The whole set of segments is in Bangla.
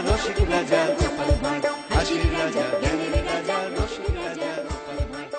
রসিক রাজা গোপাল ভাঁড়, হাসির রাজা জ্ঞানের রাজা রসিক রাজা গোপাল ভাঁড়।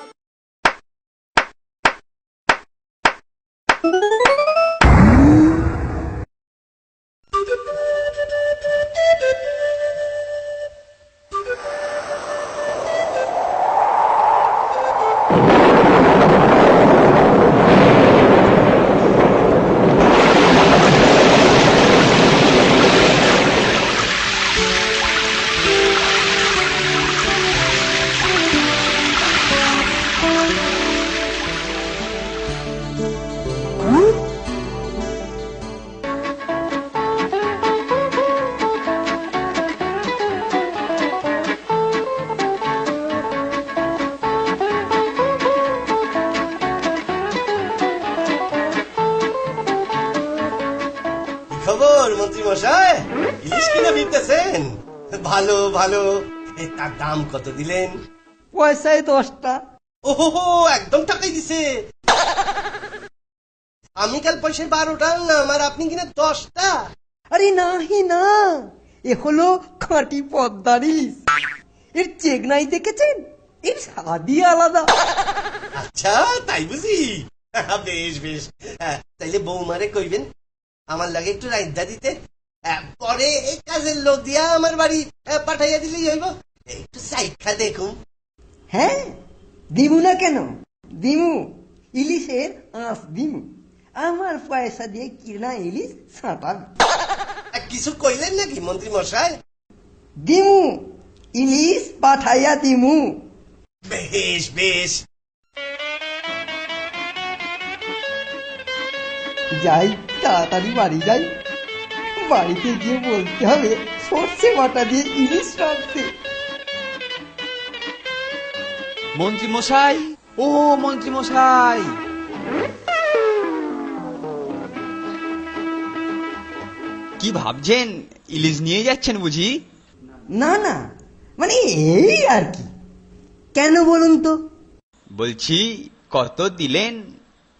খবর মন্ত্রী মশাই, ইলিশ কিনে ফিরতেছেন? ভালো ভালো। তার দাম কত দিলেন? পয়সায় 10টা। ওহো, একদম টাকাই দিছে। আমি কাল পয়সায় 12টা আনলাম আর আপনি কিনা 10টা। আরে নাহি না, এ হলো খাঁটি পদ্মার ইলিশ। এর চেকনাই দেখেছেন? এর স্বাদই আলাদা। আচ্ছা তাই বুঝি? বেশ বেশ, তাইলে বৌমারে কইবেন আমার লাগে একটু রাইন্দা দিতে, পরে এই কাজের লোক দিয়া আমার বাড়ি পাঠাইয়া দিলেই হইব। একটু সাইখা দেখুন। হ্যাঁ, দিমু না কেন? দিমু, ইলিশের আঁশ দিমু। আমার পয়সা দিয়ে কিনা ইলিশ ছাঁটাবি। কিছু কইলেন নাকি মন্ত্রী মশাই? দিমু, ইলিশ পাঠাইয়া দিমু। বেশ বেশ। যাই, তাড়াতাড়ি বাড়ি যাই। বাড়িতে গিয়ে বলতে হবে সর্ষে বাটা দিয়ে ইলিশ রাখতে। মন্ত্রী মশাই, ও মন্ত্রী মশাই, কি ভাবছেন? ইলিশ নিয়ে যাচ্ছেন বুঝি? না না, মানে এই আর কি। কেন বলুন তো? বলছি কত দিলেন?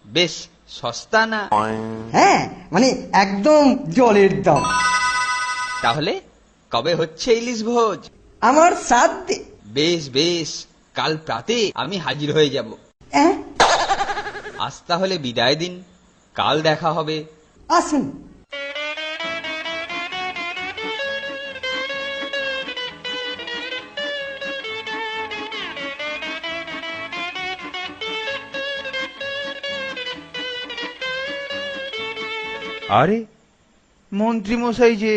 বেশ সস্তা না? হ্যাঁ, মানে একদম জলের দাম। তাহলে কবে হচ্ছে ইলিশ ভোজ? আমার শ্রাদ্ধে। বেশ বেশ, কাল প্রাতে আমি হাজির হয়ে যাব। আজ তাহলে বিদায় দিন, কাল দেখা হবে। আসুন। আরে মন্ত্রী মশাই যে,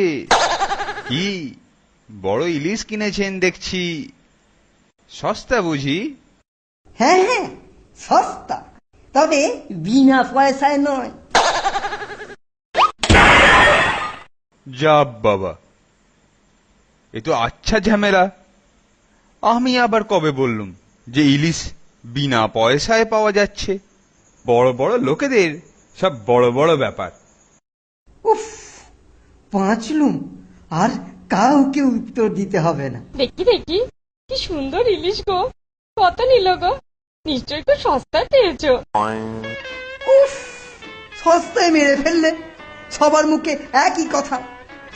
কি বড় ইলিশ কিনেছেন দেখছি। সস্তা বুঝি? হ্যাঁ হ্যাঁ, সস্তা, তবে বিনা পয়সায় নয়। যা বাবা, এ তো আচ্ছা ঝামেলা। আমি আবার কবে বললুম যে ইলিশ বিনা পয়সায় পাওয়া যাচ্ছে? বড় বড় লোকেদের সব বড় বড় ব্যাপার। উফ, পাঁচলুম, আর কাউকে উত্তর দিতে হবে না। দেখি দেখি, কি সুন্দর ইলিশ গো! কত নিল গো? নিশ্চয়ই খুব সস্তায় পেয়েছো। উফ, সস্তায় মেরে ফেললে। সবার মুখে একই কথা,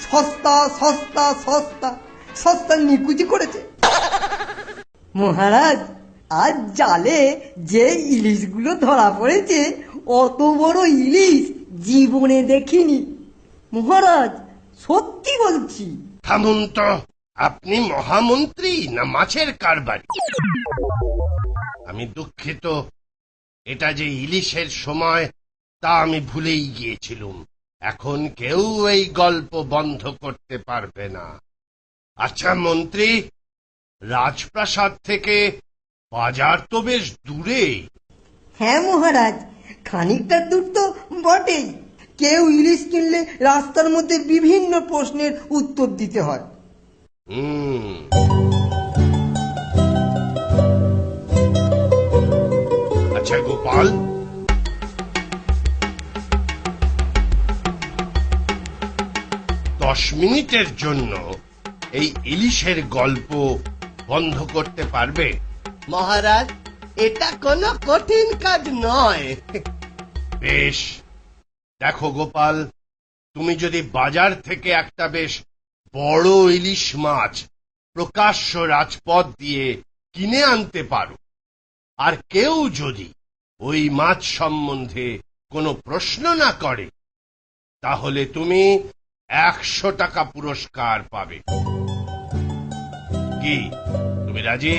সস্তা সস্তা সস্তা। সস্তা নিকুচি করেছে। মহারাজ, আজ জালে যে ইলিশগুলো ধরা পড়েছে, অত বড় ইলিশ জীবনে দেখিনি। মহারাজ, সত্যি বলছি। থামুন তো, আপনি মহামন্ত্রী না মাছের কারবারি? আমি দুঃখিত, এটা যে ইলিশের সময় তা আমি ভুলেই গিয়েছিলুম। এখন কেউ এই গল্প বন্ধ করতে পারবে না। আচ্ছা মন্ত্রী, রাজপ্রাসাদ থেকে বাজার তো বেশ দূরে। হ্যাঁ মহারাজ, খানিকটা দূর তো বটেই। কেউ ইলিশ কিনলে রাস্তার মধ্যে বিভিন্ন প্রশ্নের উত্তর দিতে হয়। আচ্ছা গোপাল, 10 মিনিটের জন্য এই ইলিশের গল্প বন্ধ করতে পারবে? মহারাজ, এটা কোনো কঠিন কাজ নয়। বেশ, দেখো গোপাল, তুমি যদি বাজার থেকে একটা বেশ বড় ইলিশ মাছ প্রকাশ্য রাজপথ দিয়ে কিনে আনতে পারো, আর কেউ যদি ওই মাছ সম্বন্ধে কোনো প্রশ্ন না করে, তাহলে তুমি 100 টাকা পুরস্কার পাবে। কি তুমি রাজি?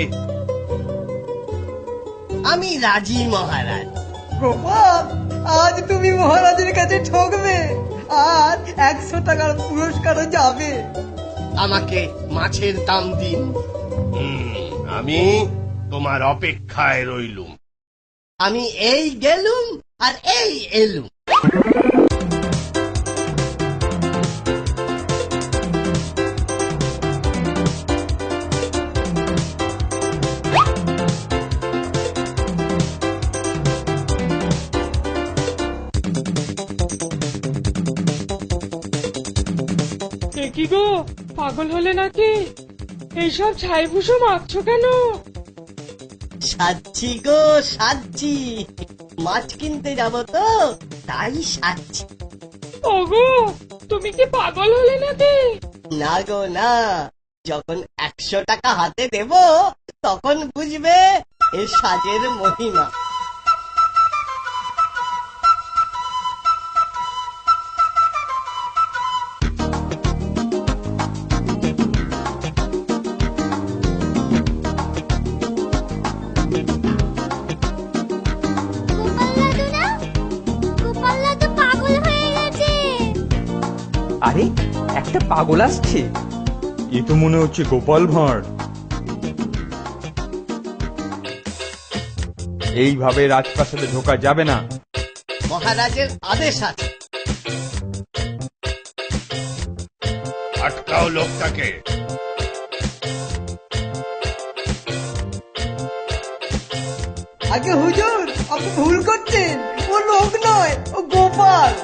আমি রাজি মহারাজ। গোপাল, আজ তুমি মহারাজের কাছে ঠকবে, আর 100 টাকার পুরস্কারও যাবে। আমাকে মাছের দাম দিন। আমি তোমার অপেক্ষায় রইলুম। আমি এই গেলুম আর এই এলুম। এ কি গো, পাগল হলে নাকি? এইসব ছাইভুষো মাখছো কেন? সাজছি গো, সাজছি। মাছ কিনতে যাব তো, তাই সাজছি। ওগো, তুমি কি পাগল হলে নাকি? না গো না, যখন 100 টাকা হাতে দেব, তখন বুঝবে এ সাজের মহিমা। আরে, একটা পাগল আসছে। এ তো মনে হচ্ছে গোপাল ভাঁড়। এইভাবে রাজপ্রাসাদে ঢোকা যাবে না। মহারাজের আদেশ আছে। আটকাও লোকটাকে। আগে হুজুর, আপনি ভুল করছেন, ও লোক নয়, ও গোপাল।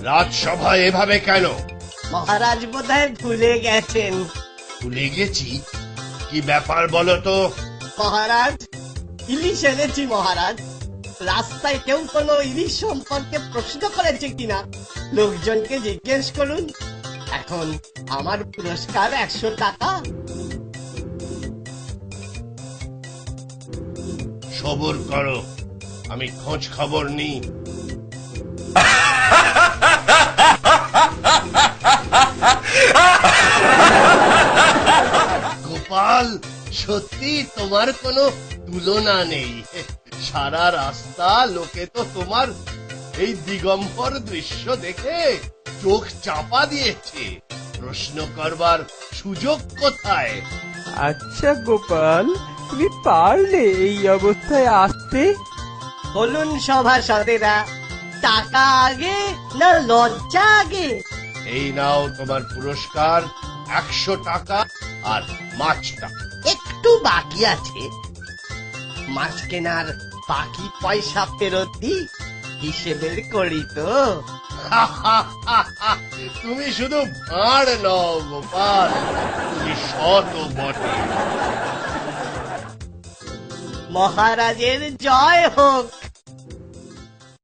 রাজসভায় এভাবে কেন? মহারাজ বোধহয় ভুলে গেছেন। ভুলে গেছি? কি ব্যাপার বলো তো? মহারাজ, ইলিশ এনেছি মহারাজ। রাস্তায় কেউ কোনো ইলিশ সম্পর্কে প্রশ্ন করেছে কিনা লোকজনকে জিজ্ঞেস করুন। এখন আমার পুরস্কার 100 টাকা। সবর করো, আমি খোঁজ খবর নিই। গোপাল, সত্যি তোমার কোনো তুলনা নেই। সারা রাস্তা লোকে তো তোমার এই দিগম্বর দৃশ্য দেখে চোখ চাপা দিয়েছে। প্রশ্ন করবার সুযোগ কোথায়? আচ্ছা গোপাল, তুমি পারলে এই অবস্থায় আসতে? বলুন সভাসদেরা, টাকা আগে না লজ্জা আগে? এই নাও তোমার পুরস্কার, 100 টাকা আর মাছটা। একটু বাকি আছে, মাছ কেনার বাকি পয়সা ফেরত দি, হিসেবের করি তো। তুমি শুধু ভাঁড় নও গোপাল, তুমি সৎ বটে। মহারাজের জয় হোক।